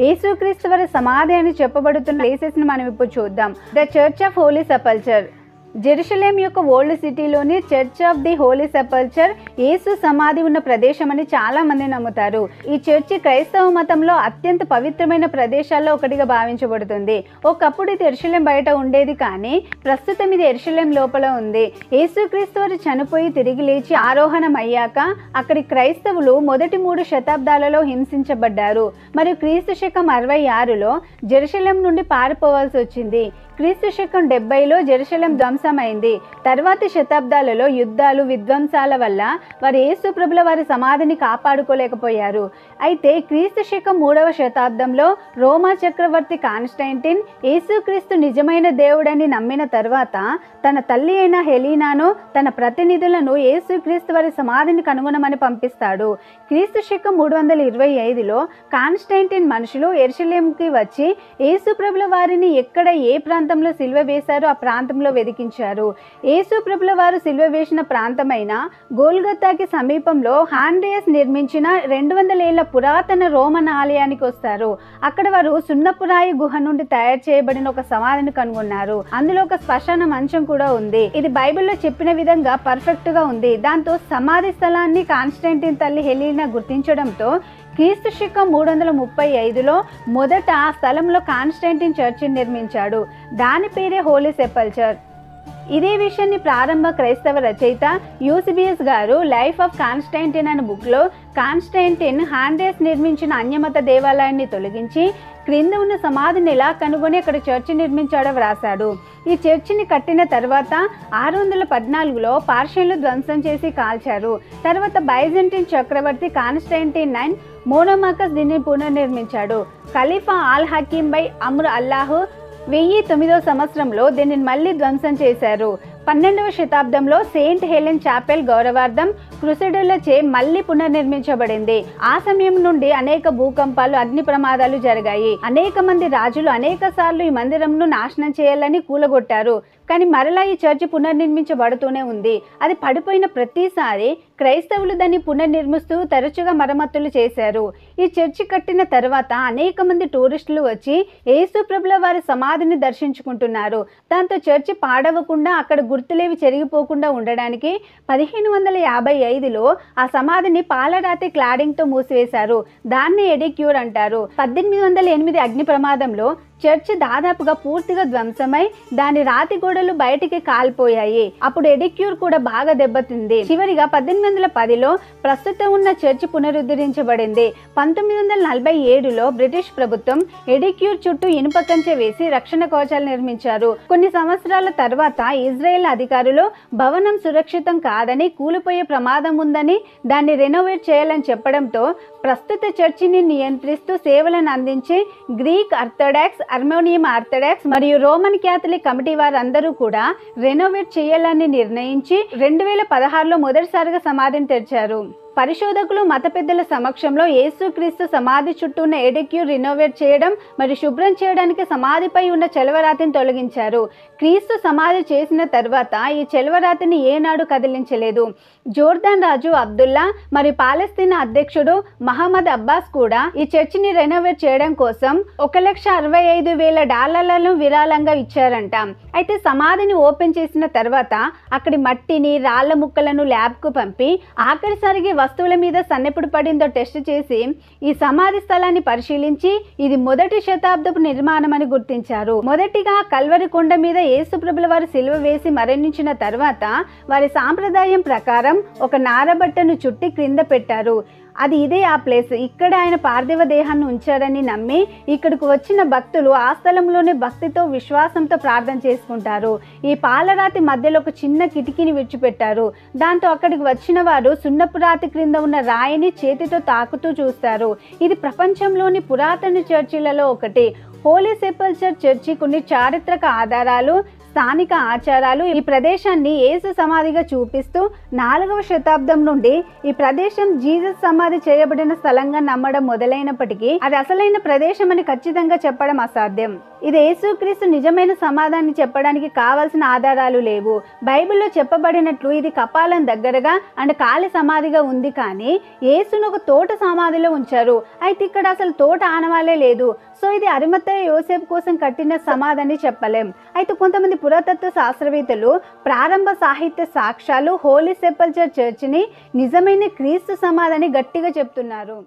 యేసుక్రీస్తు వారి సమాధి అని చెప్పబడుతున్న ప్లేసెస్ని మనం ఇప్పుడు చూద్దాం. The church of holy sepulchre. Jerusalem యొక్క ఓల్డ్ సిటీలోని church of the holy sepulchre యేసు సమాధి ఉన్న ప్రదేశం అని చాలా మంది నమ్ముతారు. ఈ చర్చి క్రైస్తవ మతంలో అత్యంత పవిత్రమైన ప్రదేశాల్లో ఒకటిగా భావించబడుతుంది. ఒకప్పుడు ఇది యెరూషలేం బయట ఉండేది, కానీ ప్రస్తుతం ఇది యెరూషలేం లోపల ఉంది. యేసుక్రీస్తు వారు చనిపోయి తిరిగి లేచి ఆరోహణం అయ్యాక అక్కడి క్రైస్తవులు మొదటి 3 శతాబ్దాలలో హింసించబడ్డారు. మరియు క్రీస్తు శకం 66లో జెరూసలేం నుండి పారిపోవాల్సి వచ్చింది. క్రీస్తు శకం 70లో జెరూసలేం ధ్వంసమైంది. తర్వాతి శతాబ్దాలలో యుద్ధాలు, విధ్వంసాల వల్ల వారు యేసు ప్రభుల వారి సమాధిని కాపాడుకోలేకపోయారు. అయితే క్రీస్తు శకం 3వ శతాబ్దంలో రోమా చక్రవర్తి కాన్స్టంటైన్ యేసుక్రీస్తు నిజమైన దేవుడని నమ్మిన తర్వాత తన తల్లి అయిన హెలీనాను, తన ప్రతినిధులను యేసుక్రీస్తు వారి సమాధిని కనుగొనమని పంపిస్తాడు. క్రీస్తు శకం 325లో కాన్స్టంటైన్ మనుషులు యెరూషలేంకి వచ్చి యేసు ప్రభుల వారిని ఎక్కడ ఏ ప్రాంతంలో సిలువ వేశారో ఆ ప్రాంతంలో వెదికించారు. యేసు ప్రభుల వారు సిలువ వేసిన ప్రాంతమైన గోల్గొతాకి సమీపంలో హాండ్రియస్ నిర్మించిన 200 ఏళ్ల పురాతన రోమన్ ఆలయానికి వస్తారు. అక్కడ వారు సున్నపురాయి గుహ నుండి తయారు చేయబడిన ఒక సమాధిని కనుగొన్నారు. అందులో ఒక శ్మశాన మంచం కూడా ఉంది. ఇది బైబిల్లో చెప్పిన విధంగా పర్ఫెక్ట్ గా ఉంది. దాంతో సమాధి స్థలాన్ని కాన్స్టంటైన్ తల్లి హెలీనా గుర్తించడంతో క్రీస్తు శకం 335లో మొదట ఆ స్థలంలో కాన్స్టంటైన్ చర్చిని నిర్మించాడు. దాని పేరే హోలీ సెపల్చర్. ఇదే విషయాన్ని ప్రారంభ క్రైస్తవ రచయిత యూసిబియస్ గారు లైఫ్ ఆఫ్ కాన్స్టంటైన్ అనే బుక్లో కాన్స్టంటైన్ హాండ్రియస్ నిర్మించిన అన్యమత దేవాలయాన్ని తొలగించి క్రింద ఉన్న సమాధిని ఎలా కనుగొని అక్కడ చర్చి నిర్మించాడో వ్రాసాడు. ఈ చర్చిని కట్టిన తర్వాత 614లో పార్షియన్లు ధ్వంసం చేసి కాల్చారు. తర్వాత బైజంటైన్ చక్రవర్తి కాన్స్టంటైన్ IX మోనోమాకస్ దీనిని పునర్నిర్మించాడు. ఖలీఫా అల్ హకీం బై అమ్ర్ అల్లాహ్ 1009వ సంవత్సరంలో దీనిని మళ్ళీ ధ్వంసం చేశారు. 12వ శతాబ్దంలో సెయింట్ హెలెన్ చాపెల్ గౌరవార్థం క్రూసైడర్లచే మళ్ళీ పునర్నిర్మించబడింది. ఆ సమయం నుండి అనేక భూకంపాలు, అగ్ని ప్రమాదాలు జరిగాయి. అనేక మంది రాజులు అనేక సార్లు ఈ మందిరంను నాశనం చేయాలని కూలగొట్టారు. కానీ మరలా ఈ చర్చి పునర్నిర్మించబడుతూనే ఉంది. అది పడిపోయిన ప్రతిసారి క్రైస్తవులు దాన్ని పునర్నిర్మిస్తూ తరచుగా మరమ్మతులు చేశారు. ఈ చర్చి కట్టిన తర్వాత అనేక మంది టూరిస్టులు వచ్చి యేసు ప్రభుల వారి సమాధిని దర్శించుకుంటున్నారు. దాంతో చర్చి పాడవకుండా, అక్కడ గుర్తులేవి చెరిగిపోకుండా ఉండడానికి 1555లో ఆ సమాధిని పాలరాతి క్లాడింగ్తో మూసివేశారు. దాన్ని ఎడిక్యూర్ అంటారు. 1808 అగ్ని ప్రమాదంలో చర్చి దాదాపుగా పూర్తిగా ధ్వంసమై దాని రాతి గోడలు బయటికి కాలిపోయాయి. అప్పుడు ఎడిక్యూర్ కూడా బాగా దెబ్బతింది. చివరిగా 1810లో ప్రస్తుతం ఉన్న చర్చి పునరుద్ధరించబడింది. 1947లో బ్రిటిష్ ప్రభుత్వం ఎడిక్యూర్ చుట్టూ ఇనుప కంచె వేసి రక్షణ కవచాలు నిర్మించారు. కొన్ని సంవత్సరాల తర్వాత ఇజ్రాయెల్ అధికారులు భవనం సురక్షితం కాదని, కూలిపోయే ప్రమాదం ఉందని, దాన్ని రెనోవేట్ చేయాలని చెప్పడంతో ప్రస్తుత చర్చిని నియంత్రిస్తూ సేవలను అందించే గ్రీక్ ఆర్థోడాక్స్, అర్మేనియన్ ఆర్థోడాక్స్ మరియు రోమన్ క్యాథలిక్ కమిటీ వారందరూ కూడా రెనోవేట్ చేయాలని నిర్ణయించి 2016లో మొదటిసారిగా సమాధిని తెరిచారు. పరిశోధకులు, మత పెద్దల సమక్షంలో యేసుక్రీస్తు సమాధి చుట్టూ ఉన్న ఎడిక్యూర్ రినోవేట్ చేయడం మరియు శుభ్రం చేయడానికి సమాధిపై ఉన్న చెలవరాతిని తొలగించారు. క్రీస్తు సమాధి చేసిన తర్వాత ఈ చెలవరాతిని ఏనాడు కదిలించలేదు. జోర్దాన్ రాజు అబ్దుల్లా మరియు పాలస్తీనా అధ్యక్షుడు మహమ్మద్ అబ్బాస్ కూడా ఈ చర్చిని రెనోవేట్ చేయడం కోసం $1,65,000 విరాళంగా ఇచ్చారంట. అయితే సమాధిని ఓపెన్ చేసిన తర్వాత అక్కడి మట్టిని, రాళ్ల ముక్కలను ల్యాబ్కు పంపి ఆఖరిసారిగా వస్తువుల మీద సన్నెప్పుడు పడిందో టెస్ట్ చేసి ఈ సమాధి స్థలాన్ని పరిశీలించి ఇది మొదటి శతాబ్దపు నిర్మాణం అని గుర్తించారు. మొదటిగా కల్వరి కొండ మీద యేసు ప్రభుల వారు సిలువ వేసి మరణించిన తర్వాత వారి సాంప్రదాయం ప్రకారం ఒక నారబట్టను చుట్టి క్రింద పెట్టారు. అది ఇదే ఆ ప్లేస్. ఇక్కడ ఆయన పార్థివ దేహాన్ని ఉంచారని నమ్మి ఇక్కడికి వచ్చిన భక్తులు ఆ స్థలంలోనే భక్తితో, విశ్వాసంతో ప్రార్థన చేసుకుంటారు. ఈ పాలరాతి మధ్యలో ఒక చిన్న కిటికీని విడిచిపెట్టారు. దాంతో అక్కడికి వచ్చిన వారు సున్నపు రాతి క్రింద ఉన్న రాయిని చేతితో తాకుతూ చూస్తారు. ఇది ప్రపంచంలోని పురాతన చర్చిలలో ఒకటి. హోలీ సెపల్చర్ చర్చి కొన్ని చారిత్రక ఆధారాలు, స్థానిక ఆచారాలు ఈ ప్రదేశాన్ని యేసు సమాధిగా చూపిస్తూ 4వ శతాబ్దం నుండి ఈ ప్రదేశం జీసస్ సమాధి చేయబడిన స్థలంగా నమ్మడం మొదలైనప్పటికీ అది అసలైన ప్రదేశం అని ఖచ్చితంగా చెప్పడం అసాధ్యం. ఇది యేసుక్రీస్తు నిజమైన సమాధాన్ని చెప్పడానికి కావాల్సిన ఆధారాలు లేవు. బైబిల్లో చెప్పబడినట్లు ఇది కపాలం దగ్గరగా అండ్ ఖాళీ సమాధిగా ఉంది, కానీ యేసును ఒక తోట సమాధిలో ఉంచారు. అయితే ఇక్కడ అసలు తోట ఆనవాలే లేదు. సో ఇది అరిమత్తయి యోసేపు కోసం కట్టిన సమాధని చెప్పలేం. అయితే కొంతమంది పురాతత్వ శాస్త్రవేత్తలు ప్రారంభ సాహిత్య సాక్ష్యాలు హోలీ సెపల్చర్ చర్చిని నిజమైన క్రీస్తు సమాధని గట్టిగా చెప్తున్నారు.